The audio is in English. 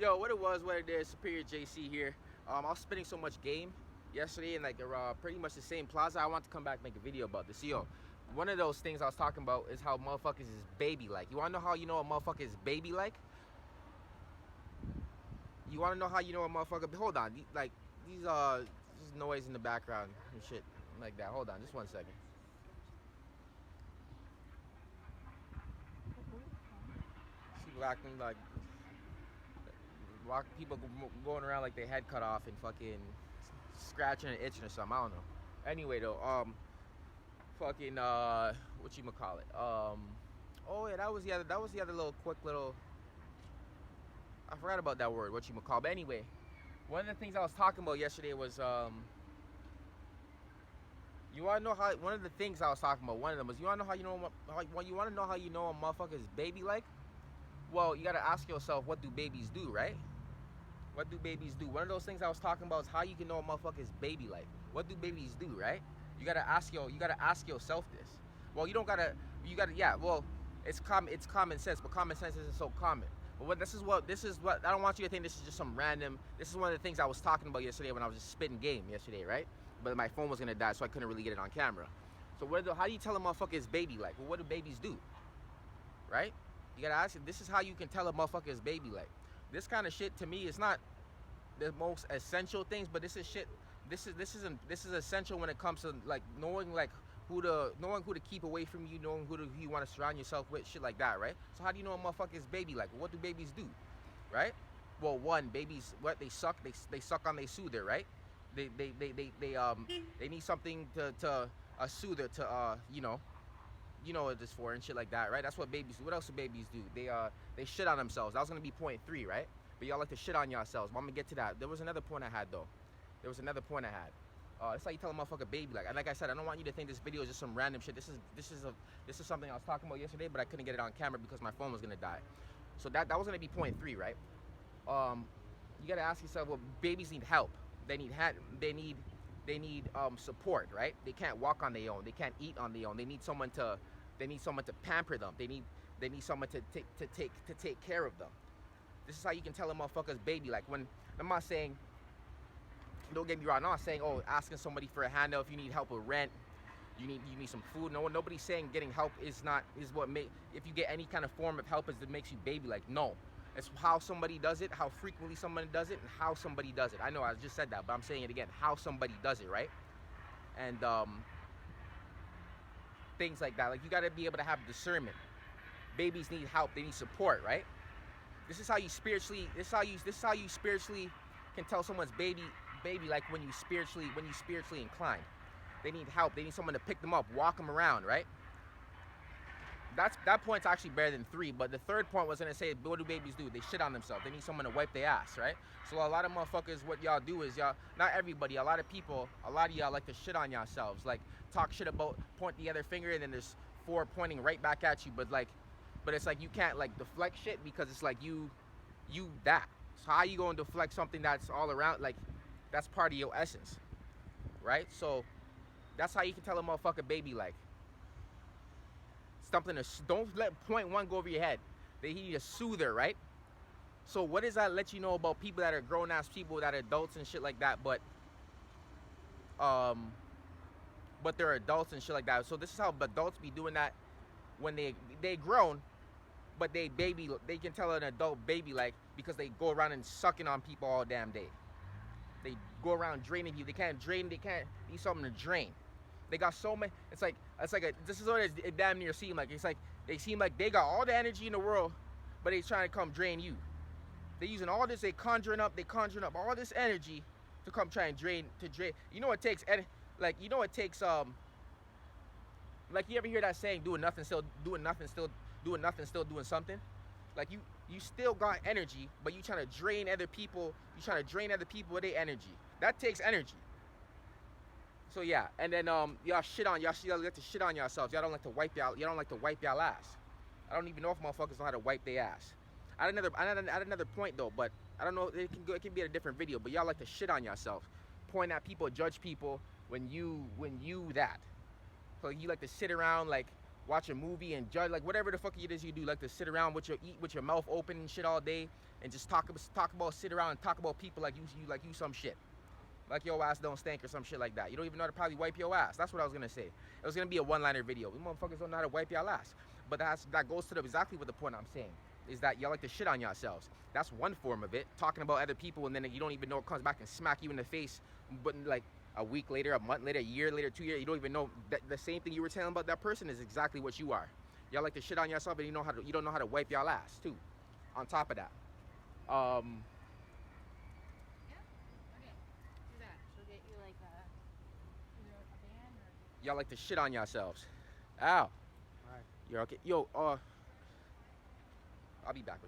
Yo, what it was, what it is, Superior JC here. I was spending so much game yesterday in like pretty much the same plaza. I want to come back and make a video about this. Yo, one of those things I was talking about is how motherfuckers is baby like. You wanna know how you know a motherfucker is baby like? You wanna know how you know a motherfucker? Hold on, like these just noise in the background and shit like that. Hold on, just 1 second. People acting like people going around like they head cut off and fucking scratching and itching or something. I don't know. Anyway though, fucking what you call it? Oh yeah, that was the other little quick little. I forgot about that word. What you call? But anyway, one of the things I was talking about yesterday was You wanna know how? One of the things I was talking about. One of them was you wanna know how you know you wanna know how you know a motherfucker's baby like? Well, you gotta ask yourself, what do babies do, right? What do babies do? One of those things I was talking about is how you can know a motherfucker's baby like. What do babies do, right? You gotta ask yourself this. Well, yeah. Well, it's common sense, but common sense isn't so common. But this is what I don't want you to think this is just some random. This is one of the things I was talking about yesterday when I was just spitting game yesterday, right? But my phone was gonna die, so I couldn't really get it on camera. So how do you tell a motherfucker's baby like? Well, what do babies do, right? You gotta ask it. This is how you can tell a motherfucker's baby like. This kind of shit to me is not the most essential things, but this is shit. This is essential when it comes to like knowing who to keep away from you, knowing who you want to surround yourself with, shit like that, right? So how do you know a motherfucker's baby like? What do babies do, right? Well, one, babies, what they suck on they soother, right? They need something to a soother to you know what this for and shit like that, right? That's what babies do. What else do babies do? They shit on themselves. That was gonna be point 3, right? But y'all like to shit on yourselves. But I'm gonna get to that. There was another point I had though. That's how you tell a motherfucker baby like. And like I said, I don't want you to think this video is just some random shit. This is something I was talking about yesterday, but I couldn't get it on camera because my phone was gonna die. So that was gonna be point 3, right? You gotta ask yourself, well, babies need help. They need support, right? They can't walk on their own. They can't eat on their own. They need someone to pamper them. They need someone to take care of them. This is how you can tell a motherfucker's baby like. When I'm not saying, don't get me wrong, I'm not saying asking somebody for a handout if you need help with rent, you need some food. Nobody's saying getting help is what if you get any kind of form of help is that makes you baby like. No. It's how somebody does it, how frequently somebody does it, and how somebody does it. I know I just said that, but I'm saying it again. How somebody does it, right? And things like that. Like you gotta be able to have discernment. Babies need help. They need support, right? This is how you spiritually. This is how you spiritually can tell someone's baby like when you spiritually inclined. They need help. They need someone to pick them up, walk them around, right? That point's actually better than 3, but the third point was gonna say, what do babies do? They shit on themselves. They need someone to wipe their ass, right? So a lot of motherfuckers, what y'all do is not everybody, a lot of y'all like to shit on yourselves, like talk shit about, point the other finger, and then there's 4 pointing right back at you, but it's like you can't like deflect shit because it's like you that. So how you gonna deflect something that's all around, like that's part of your essence, right? So that's how you can tell a motherfucker baby like. Something to, don't let point 1 go over your head. They need a soother, right? So what does that let you know about people that are grown ass people, that are adults and shit like that, but they're adults and shit like that. So this is how adults be doing that when they grown, but they can tell an adult baby like because they go around and sucking on people all damn day. They go around draining you. They can't need something to drain. They got so many. This is what it damn near seem like. It's like they seem like they got all the energy in the world, but they trying to come drain you. They using all this. They conjuring up all this energy to come try and drain. You know what it takes? Like you know what it takes. Like you ever hear that saying, doing nothing, still doing something. Like you still got energy, but you trying to drain other people. You trying to drain other people with their energy. That takes energy. So yeah, and then y'all like to shit on yourselves. Y'all don't like to wipe y'all ass. I don't even know if motherfuckers know how to wipe their ass. I had another point though, but I don't know. It can be a different video. But y'all like to shit on yourself, point at people, judge people when you that. So you like to sit around like watch a movie and judge, like whatever the fuck it is you do, like to sit around with your eat with your mouth open and shit all day and just talk about sit around and talk about people like you some shit. Like your ass don't stink or some shit like that. You don't even know how to probably wipe your ass. That's what I was gonna say. It was gonna be a one-liner video. You motherfuckers don't know how to wipe your ass. But that goes to exactly what the point I'm saying is that y'all like to shit on yourselves. That's one form of it. Talking about other people and then you don't even know it comes back and smack you in the face. But like a week later, a month later, a year later, 2 years, you don't even know that the same thing you were telling about that person is exactly what you are. Y'all like to shit on yourself and you don't know how to wipe y'all ass too. On top of that. Y'all like to shit on yourselves. Ow. All right. You're okay. Yo, I'll be back with you.